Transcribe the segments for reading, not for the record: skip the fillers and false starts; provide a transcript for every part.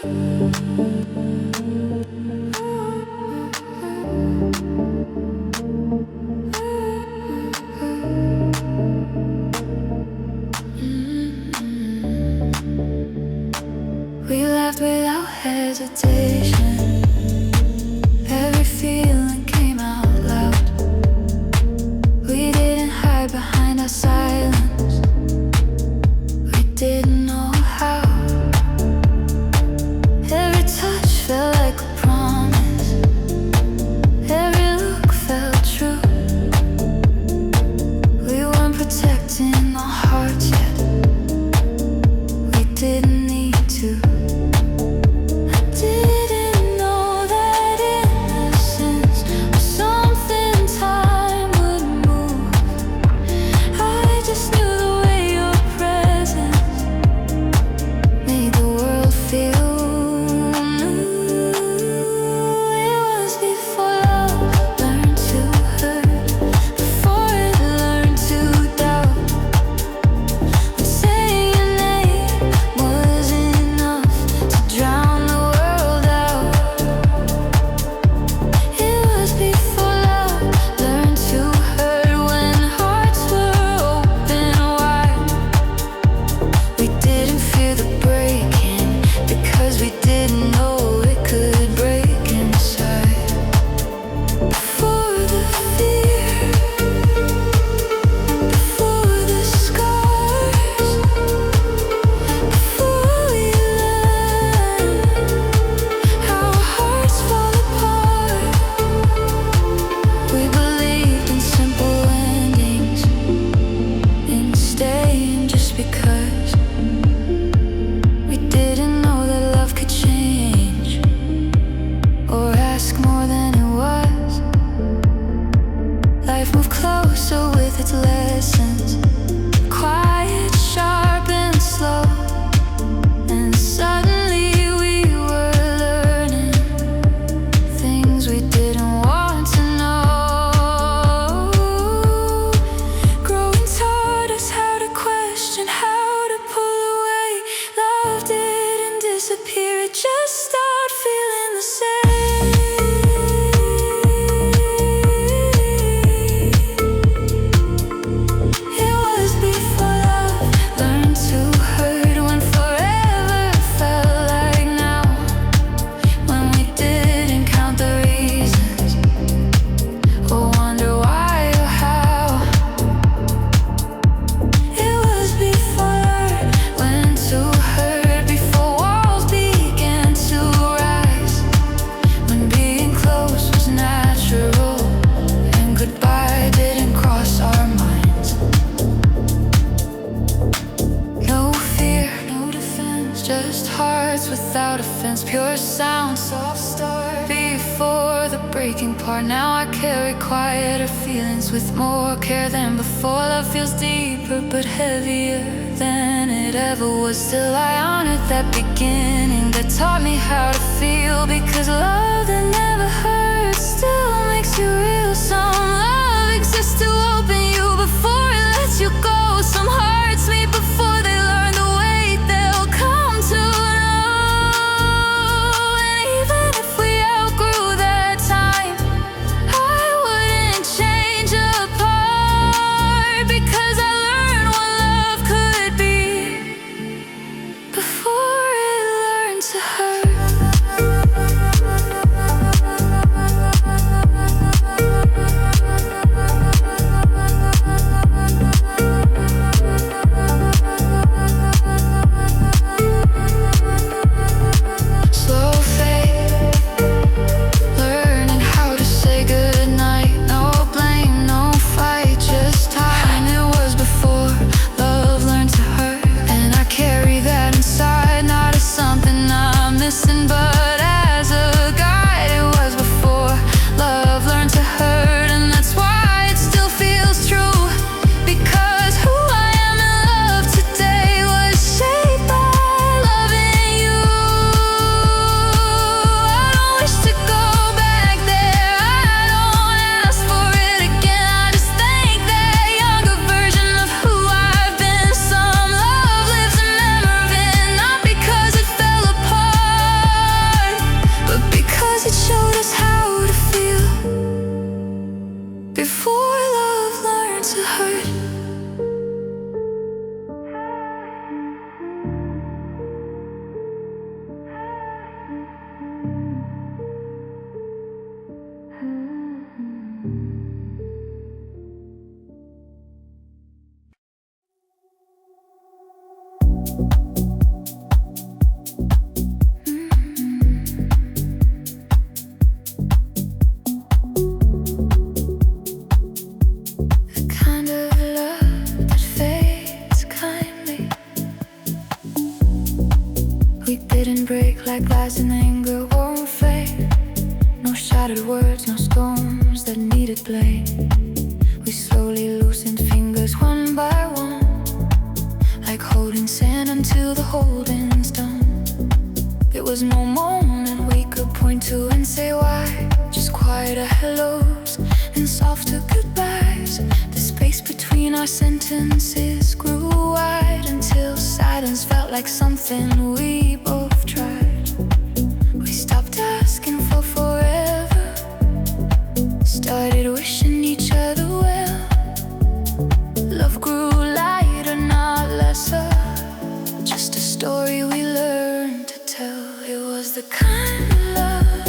We laughed without hesitation. Every feeling came out loud. We didn't hide behind our silence. We didn't know how. Every touch felt like a promise. Every look felt true. We weren't protecting our hearts yet. We didn't need to. Just hearts without offense, pure sound, soft start before the breaking part. Now I carry quieter feelings with more care than before. Love feels deeper but heavier than it ever was. Still I honored that beginning that taught me how to feel, because love that never hurts still makes you real. Some love exists to open you before it lets you go. Some hearts meet before they learn the weight they'll come to know. And even if we outgrew that time, I wouldn't change a part, because I learned what love could be before it learned to hurt. We didn't break like glass, and anger won't fade. No shattered words, no storms that needed blame. We slowly loosened fingers one by one, like holding sand until the holding's done. There was no moment we could point to and say why. Just quieter hellos and softer goodbyes. The space between our sentences grew wide until silence felt like something we both tried. We stopped asking for forever, started wishing each other well. Love grew lighter, not lesser, just a story we learned to tell. It was the kind of love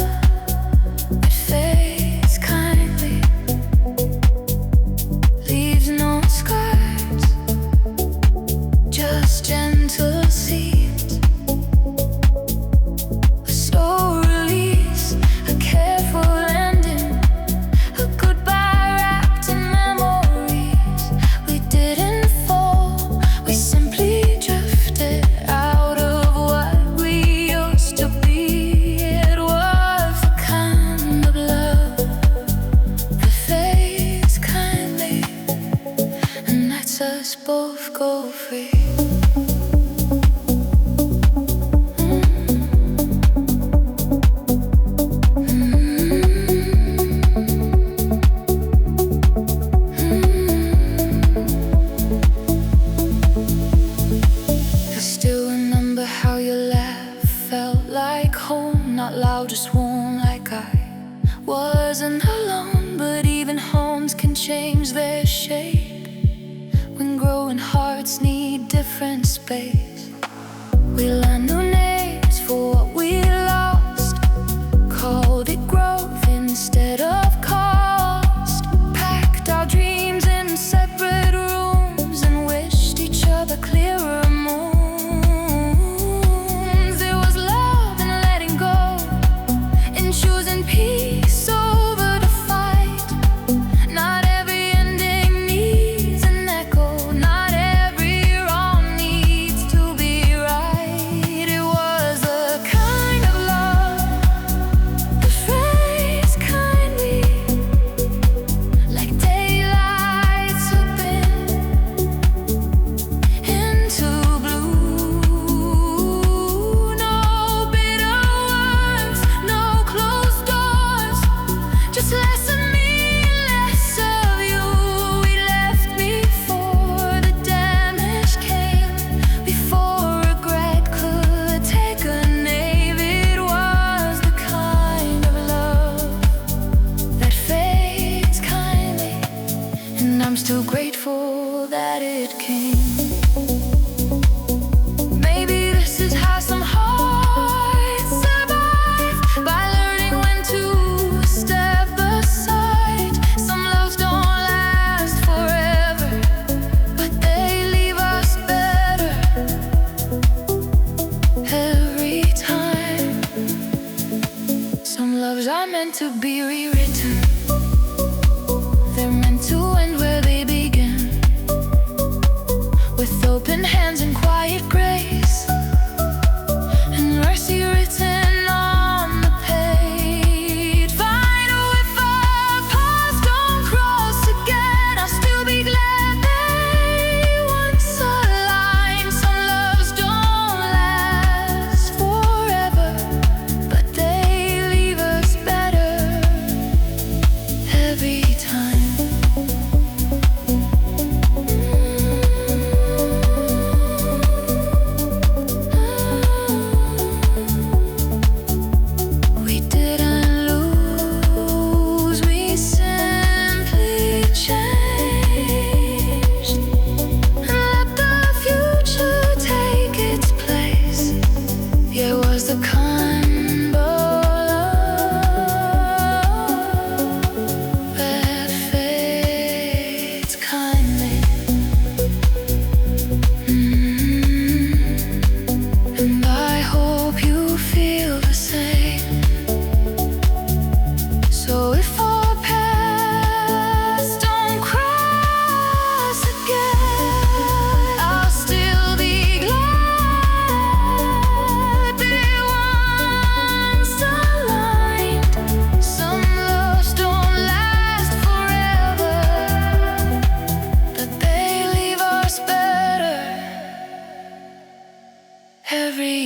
that fades kindly, leaves no scars, just gentle seeds. A slow release, a careful ending, a goodbye wrapped in memories. We didn't fall, we simply drifted out of what we used to be. It was the kind of love that fades kindly and lets us both go free. I still remember how your laugh felt like home, not loud, just warm, like I wasn't alone. But even homes can change their shape when growing hearts need different space. We learned new names for what we lost, called it growth instead of cost. Packed our dreams in separate rooms and wished each other clearer moons. There was love in letting go, in choosing peace over the fight. Not every ending needs an echo, not every wrong needs to be right. It was the kind of love that fades kindly, like daylight slipping into blue. No bitter words, no closed doors, just less of me, less of you. We left before the damage came, before regret could take a name. It was the kind of love that fades kindly, and I'm still grateful that it came. Maybe this is how some hearts survive, by learning when to step aside. Some loves don't last forever, but they leave us better every time. Some loves are meant to be rewritten, they're meant to end where they begin, with open hands and quiet grace, and mercy written on the page. Fine, if our paths don't cross again, I'll still be glad they once aligned. Some loves don't last forever, but they leave us better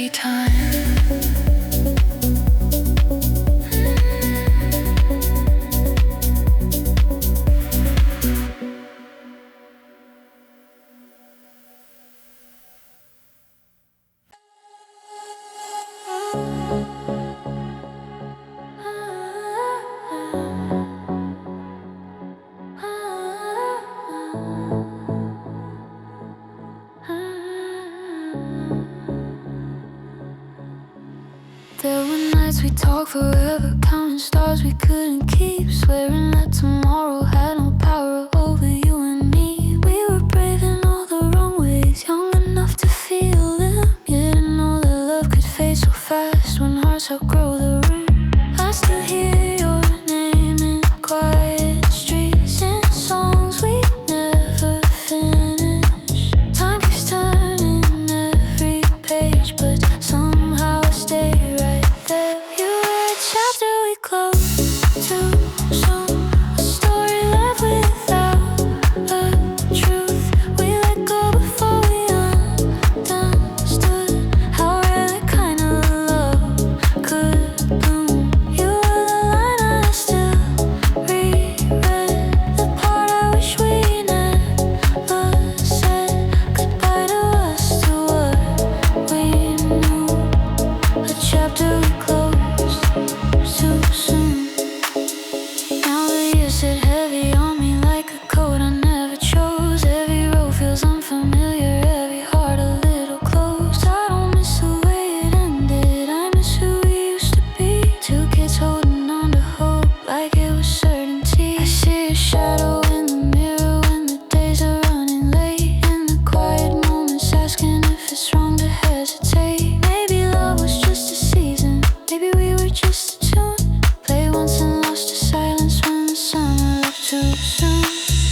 every time. There were nights we talked forever, counting stars we couldn't keep, swearing that tomorrow had no power over you and me. We were brave in all the wrong ways, young enough to feel them, yet didn't know that love could fade so fast when hearts outgrow the room. I still hear your name in quiet streets, in songs we never finish. Time keeps turning every page, but somehow I stay right there. You were a chapter we closed too soon, a story left without a truth. We let go before we understood how rare that kind of love could bloom. You were the line I still reread, the part I wish we never said goodbye to us, to what we knew. A chapter we closed too soon. Now the years sit heavy on me like a coat I never chose. Every road feels unfamiliar, every heart a little closed. I don't miss the way it ended, I miss who we used to be. Two kids holding on to hope like it was certainty. I see a shadow in the mirror when the days are running late, in the quiet moments asking if it's wrong to hesitate. Maybe love was just a season, maybe we were just a tune, play once and lost to silence when the summer left too soon.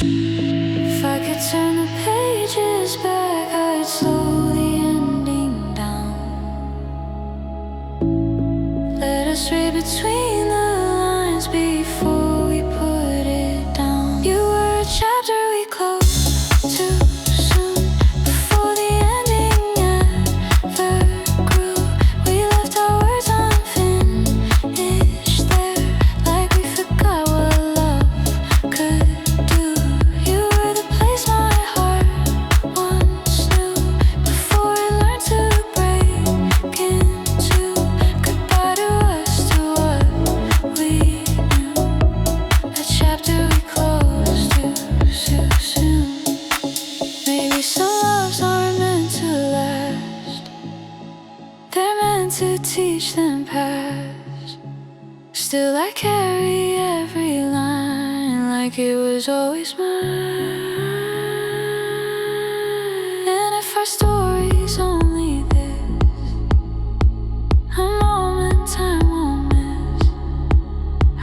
If I could turn the pages back, I'd slow the ending down. Let us read between the lines before we put it down. You were a chapter we closed too soon, before the ending ever grew. We left our words unfinished there, like we forgot what love could do. You were the place my heart once knew, before it learned to break into goodbye to us, to what we knew. A chapter we closed too soon. Maybe some loves aren't meant to last, they're meant to teach them past. Still I carry every line like it was always mine. And if our story's only this, a moment time won't miss,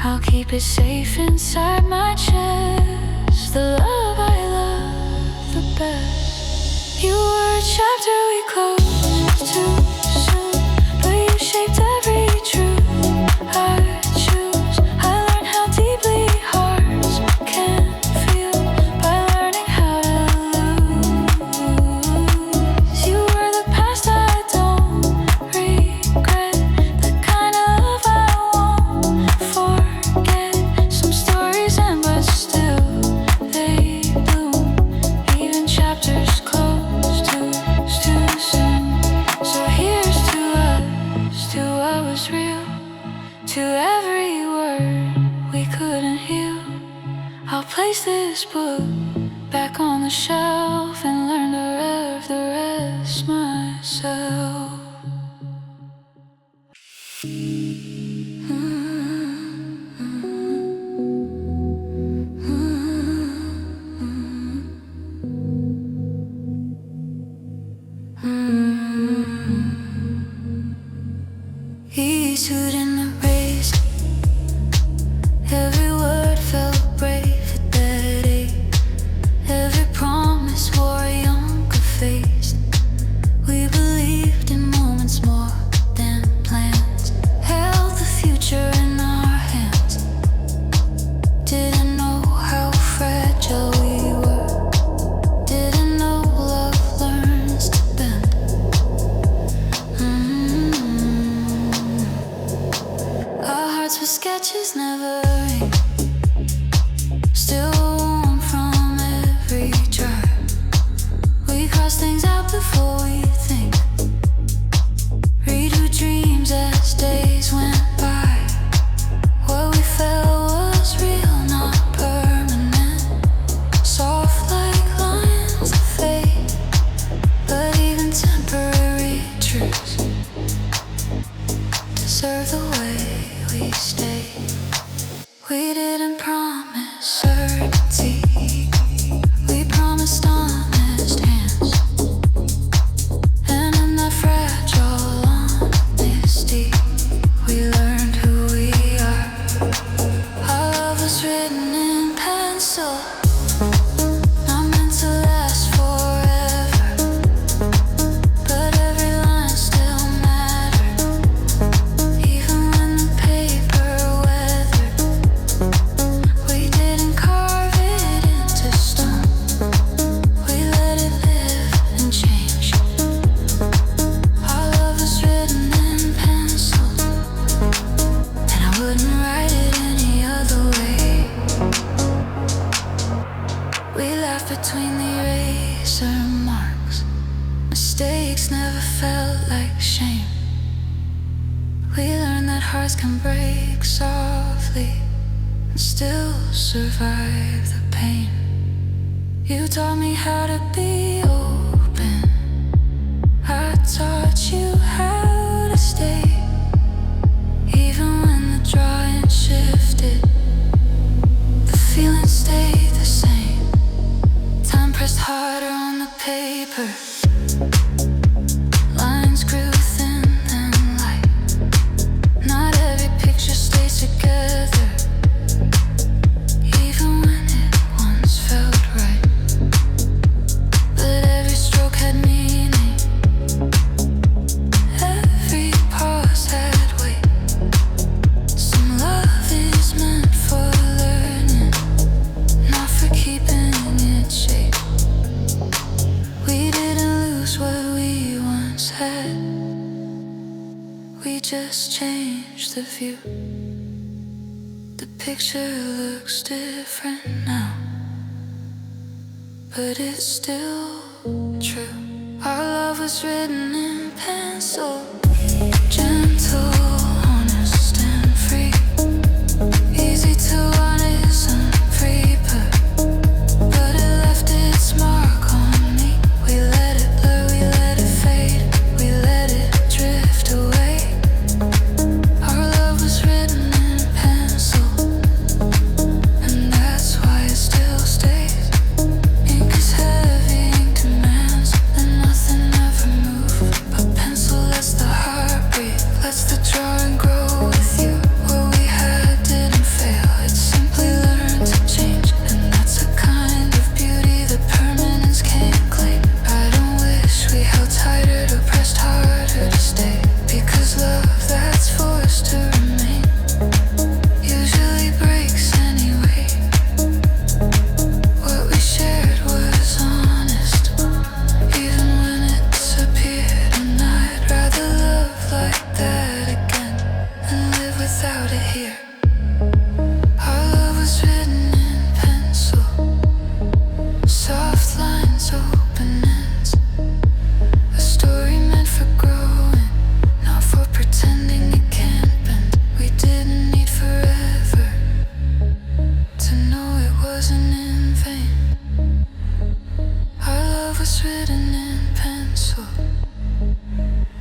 I'll keep it safe inside my chest, the love I love the best. You were a chapter we closed too soon, but you shaped every truth I choose. I learned how deeply hearts can feel by learning how to lose. You were the past I don't regret, the kind of love I won't forget. Some stories end but still they bloom, even chapters closed too soon. So here's to us, to what was real, to every word we couldn't heal. I'll place this book back on the shelf and learn to rev the rest myself. He stood in the race, every word felt brave at that age, every promise wore a younger face. We believed in moments more than plans, held the future in our hands, didn't know how fragile we were, didn't know love learns to bend. sketches never rain. Still warm from every drive. We cross things out before we think. Redo dreams as days went by. What we felt was real, not permanent. Soft like lines of fate, but even temporary truths deserve the way we stay. We didn't promise certainty, we promised honest hands. And in that fragile honesty, we learned who we are. Our love was written in pencil, not meant to last forever, but every line still mattered, even when the paper weathered. We didn't carve it into stone, we let it live and change. Our love was written in pencil, and I wouldn't write it any other way. We laughed between the eraser marks. Mistakes never felt like shame. We learned that hearts can break softly and still survive the pain. You taught me how to be open, I taught you how to stay. Even when the drawing shifted, the feeling stayed the same. Time pressed harder on the paper, lines grew thin and light. Not every picture stays together, even when it once felt right. But every stroke had meaning, every pause had weight. Some love is meant for learning, not for keeping its shape. We didn't lose what we once had, we just changed the view. The picture looks different now, but it's still true. Our love was written in pencil, gentle, honest and free. Easy to honest and free, but it left its mark on me. We let it blur, we let it fade, we let it drift away. Our love was written in pencil, and that's why it still stays. Ink is heavy, ink demands, and nothing ever moved. But pencil lets the heart breathe, lets the drawing grow with you. What we had didn't fail, it simply learned to change. And that's a kind of beauty that permanence can't claim. I don't wish we held tighter or pressed harder to stay, because love that's forced to remain usually breaks anyway. What we shared was honest, even when it disappeared. And I'd rather love like that again than live without it here. Our love was written in pencil, soft lines, open ends. A story meant for growing, not for pretending it can't bend. We didn't need forever to know it wasn't in vain. Our love was written in pencil,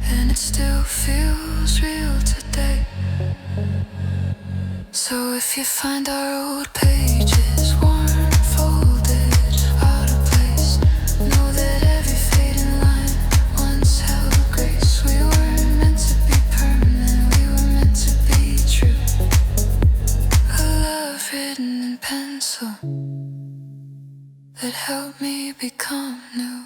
and it still feels real today. So if you find our old pages worn, folded, out of place, know that every fading line once held grace. We weren't meant to be permanent, we were meant to be true. A love written in pencil that helped me become new.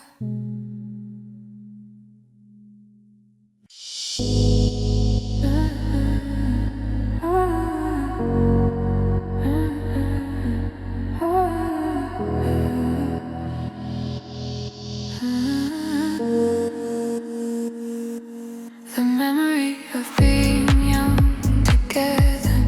The memory of being young together,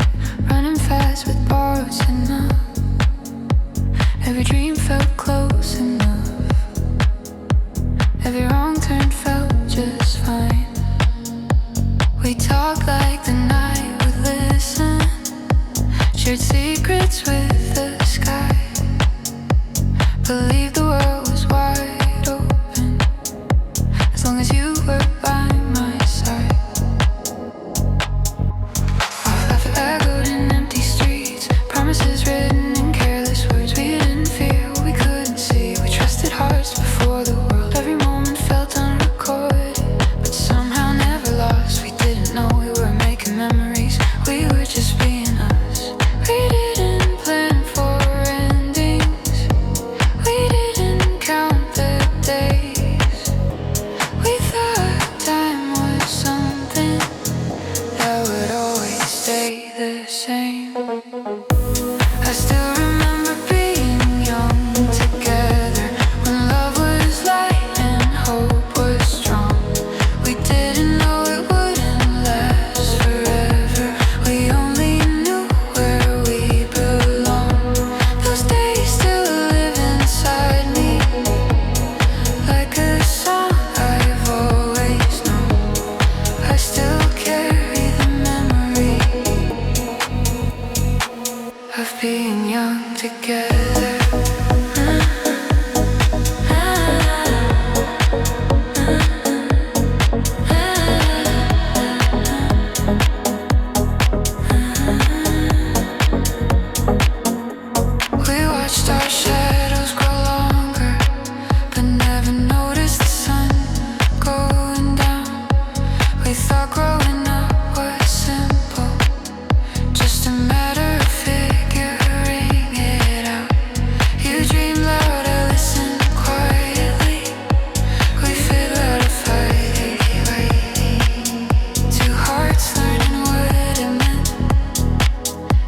talk like the night would listen. Shared secrets with the sky. Believed the world was wide open as long as you were by my side. Our laughter echoed in empty streets, promises written in careless words. We didn't fear what we couldn't see. We trusted hearts before the world. Every moment felt unrecorded, but somehow never lost. We didn't know we were making memories. We were just being us. We didn't plan for endings. We didn't count the days. We thought time was something that would always stay the same. I still remember being young together, when love was light and hope was strong. We didn't know it wouldn't last forever. We only knew where we belonged. Those days still live inside me, like a song I've always known. I still carry the memory of being young together. We watched our shadows grow longer, but never noticed the sun going down. We thought growing up was simple, just a matter of figuring it out. You dreamed loud, I listened quietly. We figured out a fight. Two hearts learning what it meant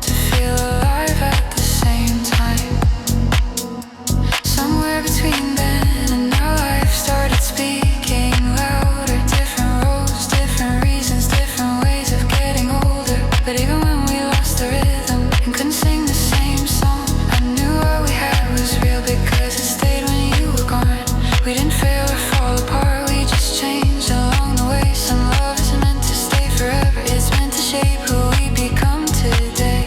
to feel alive at the same time. Somewhere between then and now, life started speaking louder. Different roads, different reasons, different ways of getting older. But even when we lost the rhythm and couldn't sing the same song, I knew what we had was real because it stayed when you were gone. We didn't fail or fall apart, we just changed along the way. Some love isn't meant to stay forever, it's meant to shape who we become today.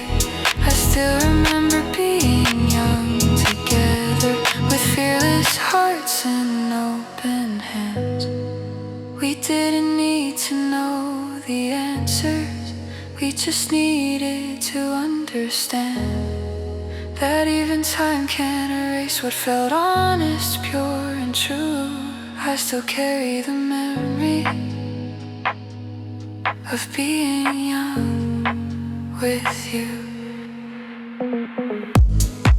I still remember being young together, with fearless hearts and open hands. We didn't need to know the answers, we just needed to understand that even time can't erase what felt honest, pure and true. I still carry the memory of being young with you.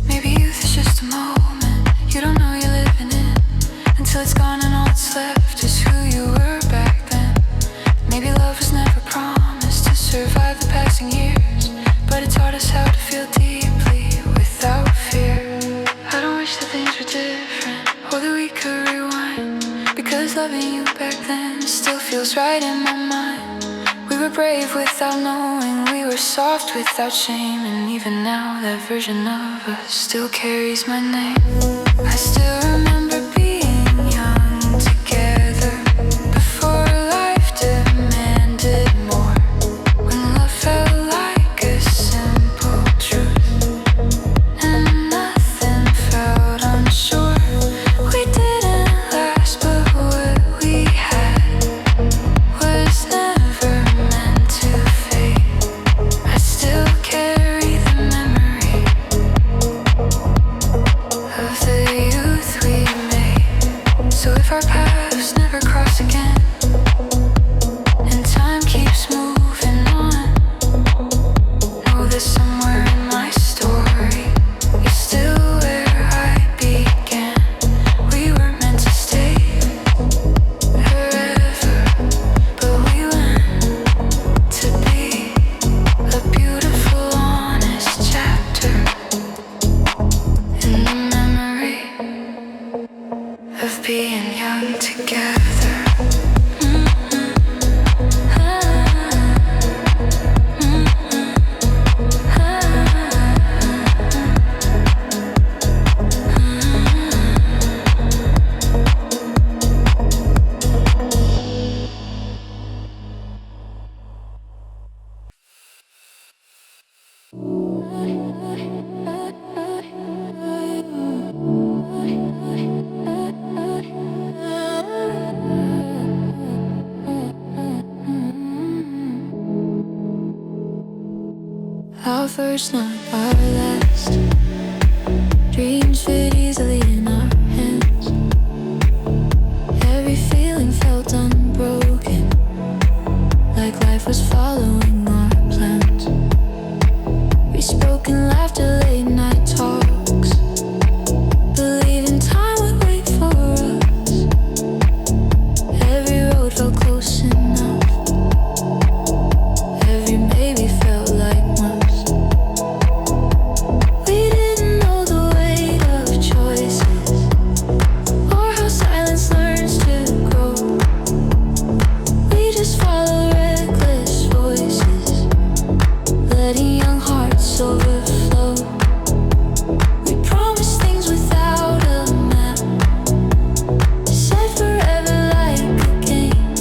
Maybe youth is just a moment you don't know you're living in, until it's gone and all that's left is who you were back then. Maybe love was never promised to survive the passing years, but it taught us how to feel deeply without fear. I don't wish that things were different or that we could rewind, because loving you back then still feels right in my mind. We were brave without knowing, we were soft without shame, and even now that version of us still carries my name. I still remember being young together, before life demanded more, when love felt like a simple truth and nothing felt unsure. We didn't last, but what we had was never meant to fade. I still carry the memory of the youth we Our first, not our last. Dreams fit easily in our hands. Every feeling felt unbroken, like life was following our plans. We spoke in laughter, late night talks, believing time would wait for us. Every road felt close enough. Every maybe felt like must. We didn't know the weight of choices, or how silence learns to grow. We just followed reckless voices, letting young hearts overflow. We promised things without a map, said forever like a game,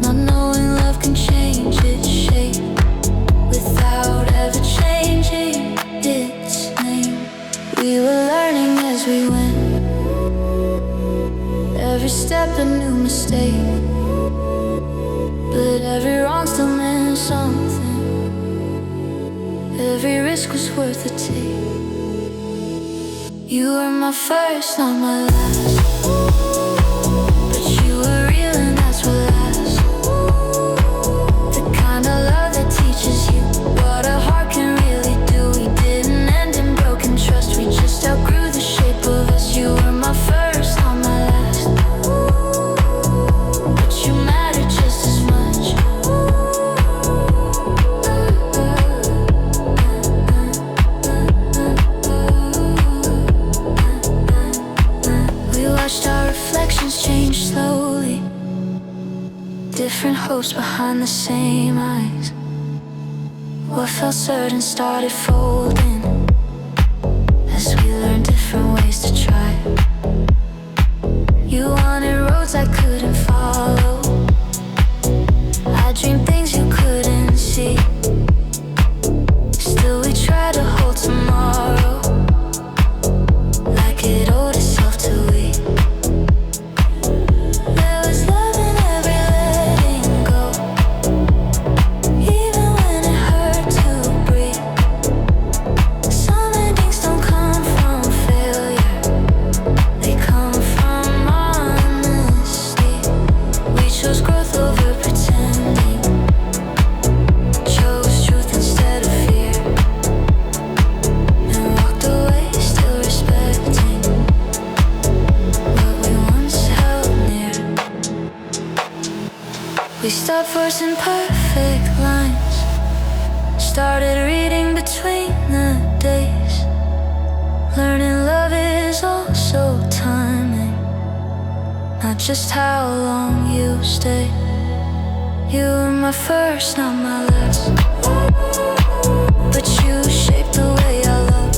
not knowing love can change its shape without ever changing its name. We were learning as we went, every step a new mistake, but every wrong still meant something. Every risk was worth the take. You were my first, not my last, but you were real and that's what lasts. The kind of love that teaches you what a heart can really do. We didn't end in broken trust, we just outgrew the shape of us. You were my first, not my last, but you mattered just as much. We watched our reflections change slowly, different hopes behind the same eyes. What felt certain started folding as we learned different ways to try. You wanted roads I couldn't follow, I dreamed things you couldn't see. Still we try to hold tomorrow like it owed itself to we. There was love in every letting go, even when it hurt to breathe. Some endings don't come from failure, they come from honesty. We chose growth over pretending, chose truth instead of fear, and walked away still respecting what we once held near. We stopped forcing perfect lines, started reading between the days, learning love is also timing, not just how long you stay. You were my first, not my last, but you shaped the way I love.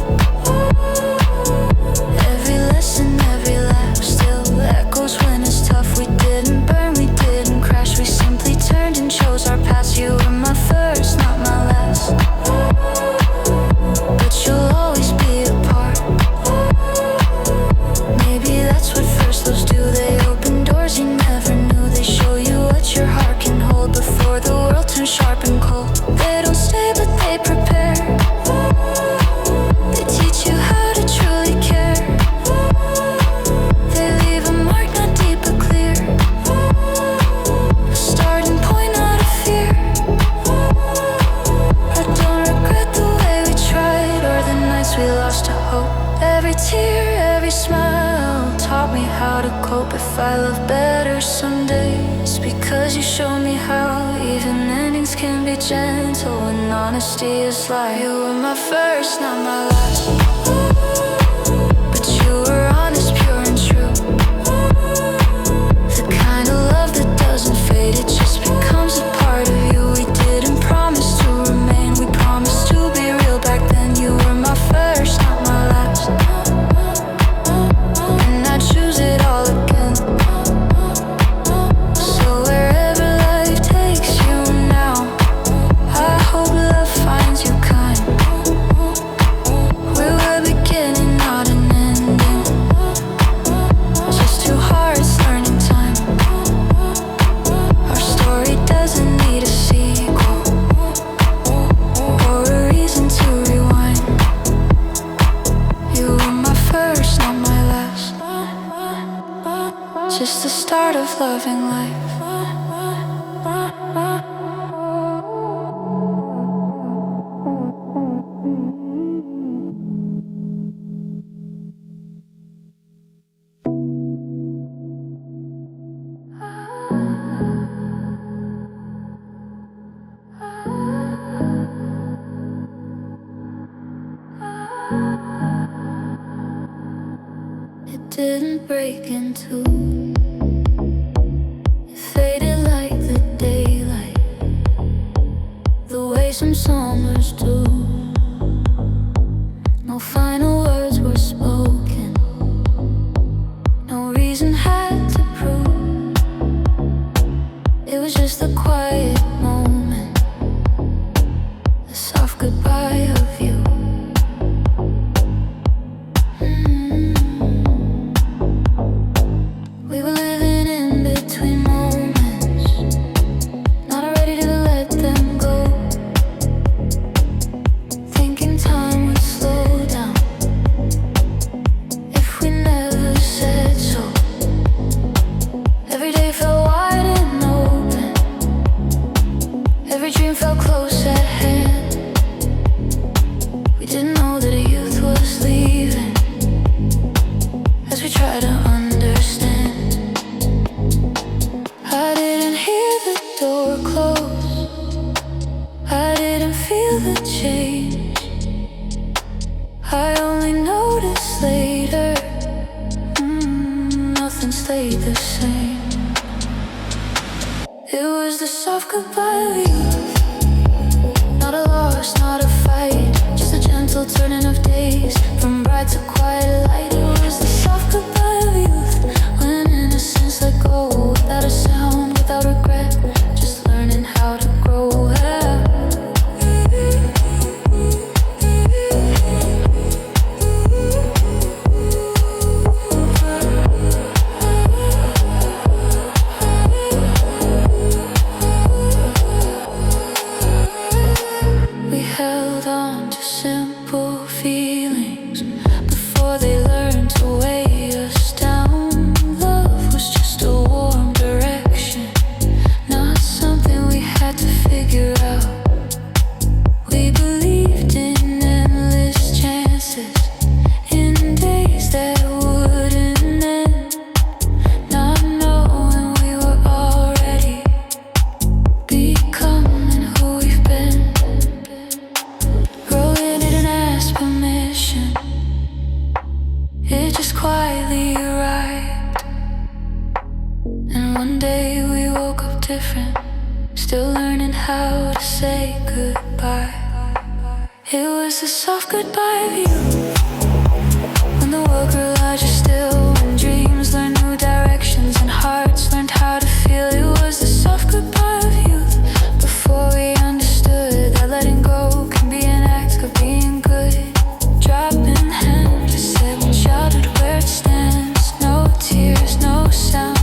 Every lesson, every laugh still echoes when it's tough. We didn't burn, we didn't crash, we simply turned and chose our paths. You were my first, not my last, but you'll always be a part. Maybe that's what first loves do, they open doors you never knew. They show you what your heart can hold before the world turns sharp and cold. They don't stay but they prepare, they teach you how to truly care. They leave a mark not deep but clear, a starting point not a fear. I don't regret the way we tried or the nights we lost to hope. Every tear, every smile taught me how to cope. If I love better someday, it's because you showed me how. Even endings can be gentle when honesty is light. You were my first, not my last, but you were honest, pure and true. The kind of love that doesn't fade, it just becomes a part of you. We didn't promise to remain, we promised to be real back then. You were my first, not my last, and I choose it all again. So wherever life takes you now, I hope love finds you kind. We're didn't break in two. It faded like the daylight, the way some summers do. No final words were spoken, no reason had to prove. It was just a quiet moment, a soft goodbye of you. We were living in between moments, not ready to let them go, thinking time would slow down if we never said so. Every day felt wide and open, every dream felt close at hand. We didn't know that youth was leaving as we tried to understand. I didn't hear the door close, I didn't feel the change. I only noticed later, nothing stayed the same. It was the soft goodbye of youth, not a loss, not a fight, just a gentle turning of days from bright to quiet light. It was the soft goodbye of youth, when innocence let go, without a sound, without regret, just learning how to grow. We held on to simple feelings before they learned to weigh us down. Love was just a warm direction, not something we had to figure out. We believed in endless chances, in days that wouldn't end, not knowing we were already becoming who we've been. Growing didn't ask permission, it just quietly arrived. And one day we woke up different, still learning how to say goodbye. It was the soft goodbye of you, when the world grew larger still, when dreams learned new directions and hearts learned how to feel. It was the soft goodbye of youth, before we understood that letting go can be an act of being good. Dropping hands, I said when childhood where it stands, no tears, no sound,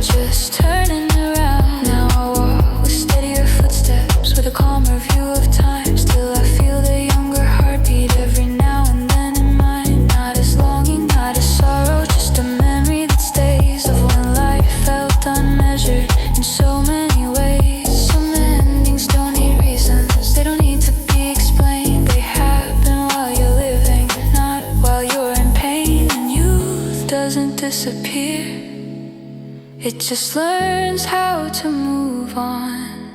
just turning around. Now I walk with steadier footsteps, with a calmer view of time. Still I feel the younger heartbeat every now and then in mine. Not as longing, not as sorrow, just a memory that stays of when life felt unmeasured in so many ways. Some endings don't need reasons, they don't need to be explained. They happen while you're living, not while you're in pain. And youth doesn't disappear, it just learns how to move on,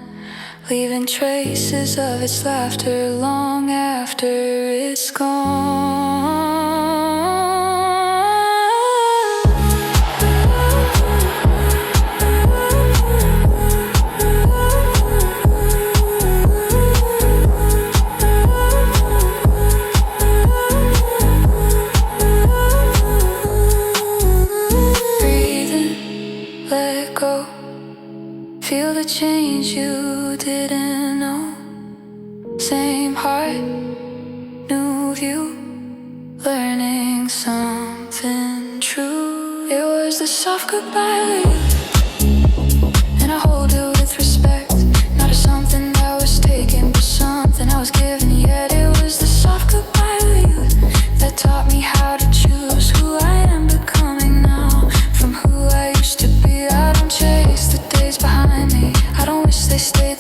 leaving traces of its laughter long after it's gone. Breathing, let go, feel the change you didn't know. Same heart, new view, learning something true. It was the soft goodbye of you, and I hold it with respect, not as something that was taken, but something I was given. Yet it was the soft goodbye of you that taught me how to choose who I am becoming now, from who I used to be. I don't chase the days behind me, I don't wish they stayed